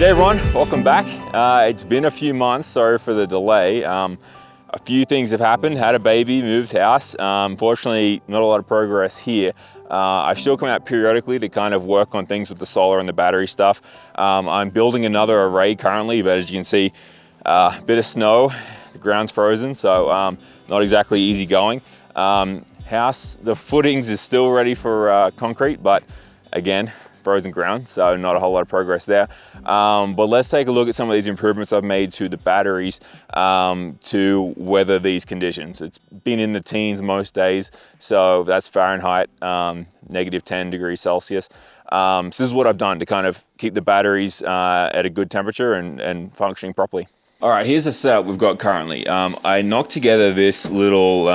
Hey everyone, welcome back. It's been a few months, sorry for the delay. A few things have happened, had a baby, moved house. Unfortunately, not a lot of progress here. I still come out periodically to kind of work on things with the solar and the battery stuff. I'm building another array currently, but as you can see, a bit of snow, the ground's frozen, so not exactly easy going. House, the footings is still ready for concrete, but again, frozen ground, so not a whole lot of progress there. But let's take a look at some of these improvements I've made to the batteries to weather these conditions. It's been in the teens most days, so that's Fahrenheit, negative 10 degrees Celsius. So this is what I've done to kind of keep the batteries at a good temperature and functioning properly. All right, here's the setup we've got currently. I knocked together this little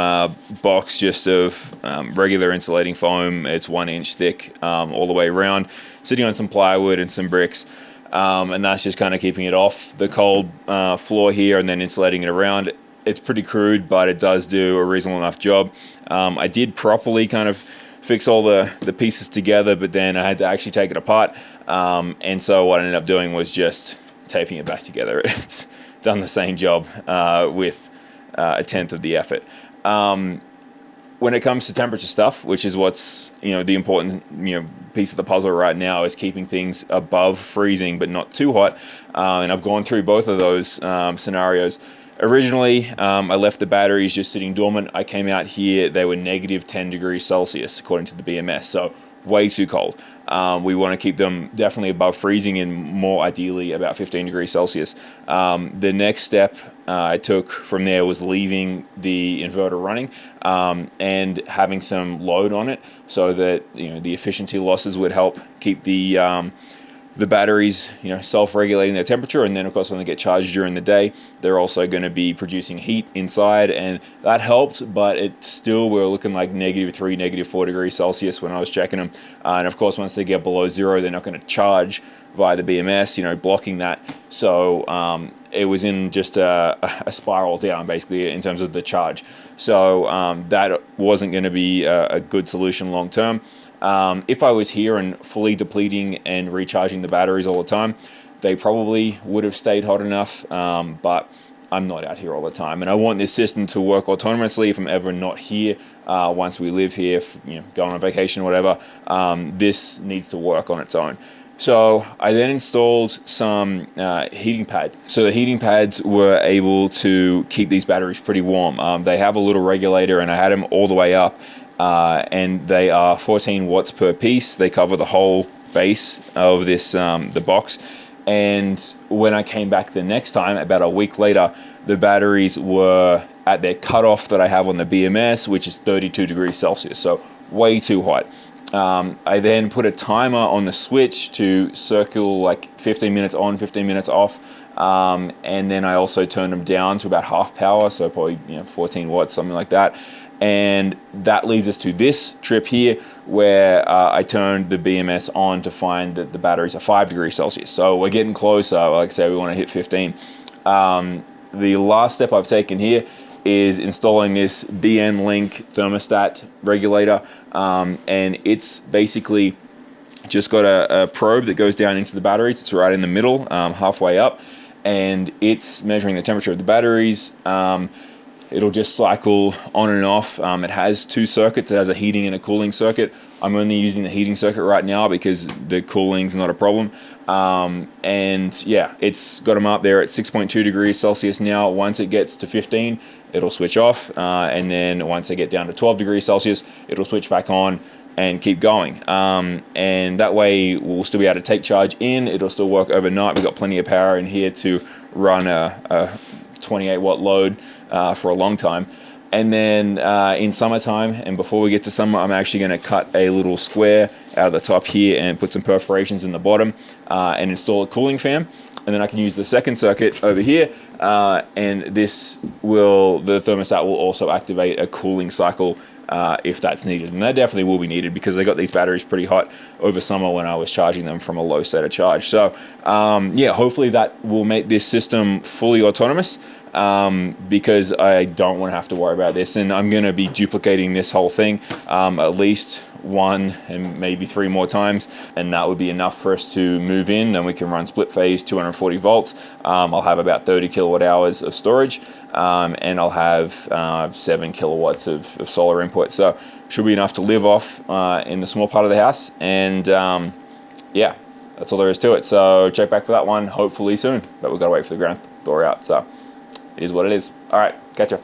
box just of regular insulating foam. It's 1 inch thick all the way around, sitting on some plywood and some bricks. And that's just kind of keeping it off the cold floor here and then insulating it around. It's pretty crude, but it does do a reasonable enough job. I did properly kind of fix all the pieces together, but then I had to actually take it apart. And so what I ended up doing was just taping it back together. It's done the same job with a tenth of the effort. When it comes to temperature stuff, which is what's the important piece of the puzzle right now, is keeping things above freezing but not too hot. And I've gone through both of those scenarios. Originally, I left the batteries just sitting dormant. I came out here, they were negative 10 degrees Celsius according to the BMS, so way too cold. We want to keep them definitely above freezing and more ideally about 15 degrees Celsius. The next step I took from there was leaving the inverter running and having some load on it so that the efficiency losses would help keep the batteries self-regulating their temperature, and then of course when they get charged during the day they're also going to be producing heat inside, and that helped, but it still we're looking like -3, -4 degrees Celsius when I was checking them. And of course once they get below zero they're not going to charge via the BMS, blocking that. So it was in just a spiral down basically in terms of the charge. So that wasn't going to be a good solution long term. If I was here and fully depleting and recharging the batteries all the time, they probably would have stayed hot enough, but I'm not out here all the time. And I want this system to work autonomously if I'm ever not here. Once we live here, going on vacation or whatever, this needs to work on its own. So I then installed some heating pads. So the heating pads were able to keep these batteries pretty warm. They have a little regulator and I had them all the way up. And they are 14 watts per piece. They cover the whole base of this the box. And when I came back the next time, about a week later, the batteries were at their cutoff that I have on the BMS, which is 32 degrees Celsius, so way too hot. I then put a timer on the switch to circle like 15 minutes on, 15 minutes off. And then I also turned them down to about half power, so probably 14 watts, something like that. And that leads us to this trip here where I turned the BMS on to find that the batteries are 5 degrees Celsius. So we're getting closer. Like I say, we want to hit 15. The last step I've taken here is installing this BN Link thermostat regulator. And it's basically just got a probe that goes down into the batteries. It's right in the middle, halfway up. And it's measuring the temperature of the batteries. It'll just cycle on and off. It has 2 circuits. It has a heating and a cooling circuit. I'm only using the heating circuit right now because the cooling's not a problem. And yeah, it's got them up there at 6.2 degrees Celsius now. Once it gets to 15, it'll switch off. And then once they get down to 12 degrees Celsius, it'll switch back on and keep going. And that way we'll still be able to take charge in. It'll still work overnight. We've got plenty of power in here to run a 28 watt load for a long time. And then in summertime, and before we get to summer, I'm actually going to cut a little square out of the top here and put some perforations in the bottom and install a cooling fan. And then I can use the second circuit over here, and the thermostat will also activate a cooling cycle if that's needed. And that definitely will be needed because they got these batteries pretty hot over summer when I was charging them from a low state of charge. So yeah, hopefully that will make this system fully autonomous. Because I don't want to have to worry about this, and I'm going to be duplicating this whole thing at least one and maybe 3 more times, and that would be enough for us to move in, and we can run split phase 240 volts. I'll have about 30 kilowatt hours of storage, and I'll have 7 kilowatts of solar input. So should be enough to live off in the small part of the house. And yeah, that's all there is to it. So check back for that one hopefully soon, but we've got to wait for the ground thaw out. So it is what it is. All right, catch ya.